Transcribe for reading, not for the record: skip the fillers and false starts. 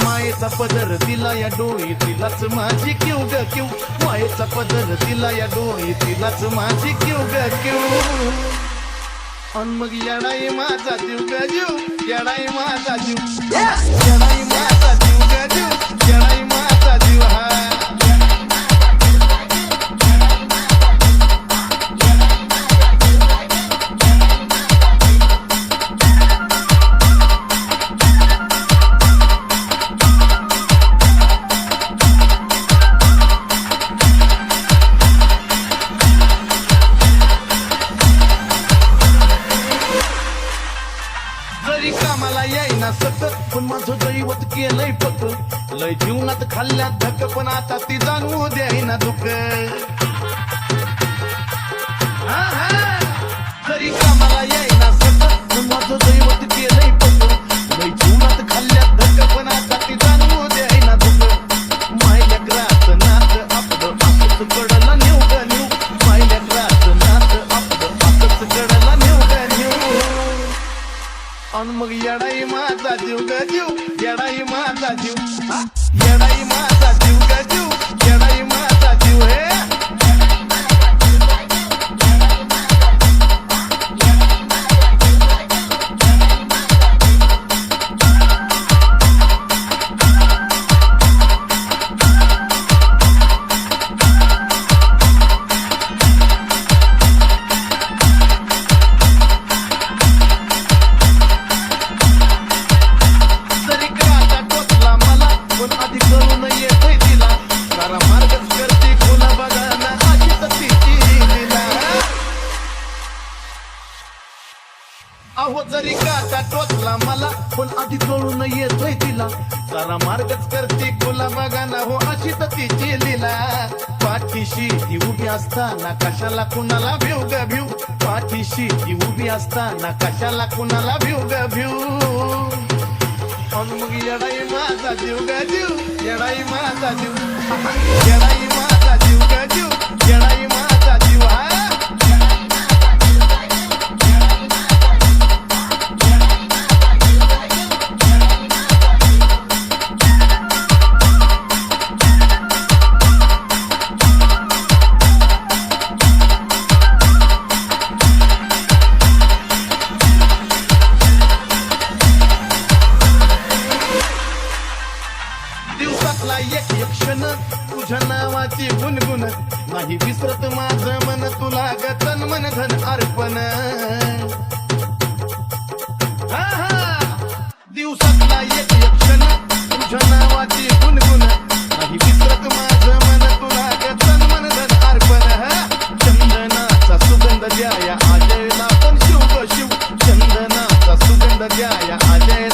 मायेचा पदर दिला या डोळी तिलाच माझी क्यू ग क्यू, मायेचा पदर दिला या डोळी तिलाच माझी क्यू ग क्यू. अन मग येडाई माझा जीव ग जीव, येडाई माझा जीव, येडाई माझा जीव ग जीव, येडाई माझा जीव. हा जरी कामाला येईना सतत पण माझं दैवत केलंय पक, लय जीवनात खाल्ल्या धक पण आता ती जाणवू द्यायना दुःख. जरी कामाला येईना सतत पण माझं दैवत केलंय पक, लय जीवनात खाल्ल्या धक पण आता ती जाणवू द्यायना दुःख. मायल्या ग्रास नाच आपलं असंच कडला नेऊ ग नेऊ, मायल्या ग्रास नाच आपलं असंच कडला नेऊ ग नेऊ. अन मग येडाई माझा जीव ग जीव, येडाई माझा जीव, येडाई माझा जीव ग जीव, येडाई माझा जीव. हे आधी करून येतोय तिला, सारा मार्गच करते खुला बघा ना अशीच तिची लीला. अहो जरी काटा टोचला मला पण आधी कळून येतोय तिला, सारा मार्गच करते खुला बघा ना हो अशीच तिची लीला. पाठीशी ती उभी असताना कशाला कुणाला भिव ग भिव, पाठीशी ती उभी असताना कशाला कुणाला भिव ग भिव. अन मग येडाई माझा जीव ग जीव, येडाई माझा जीव, येडाई माझा जीव ग जीव, येडाई माझा जीव. हा दिवसातला एक एक क्षण तुझ्या नावाची गुणगुण, नाही विसरत माझं मन तुला ग तन मन धन अर्पण. दिवसातला एक एक क्षण तुझ्या नावाची गुणगुण, नाही विसरत माझं मन तुला ग तन मन धन अर्पण. चंदनाचा सुगंध द्या या आजयला पण शिव ग शिव, चंदनाचा सुगंध द्या या आजयला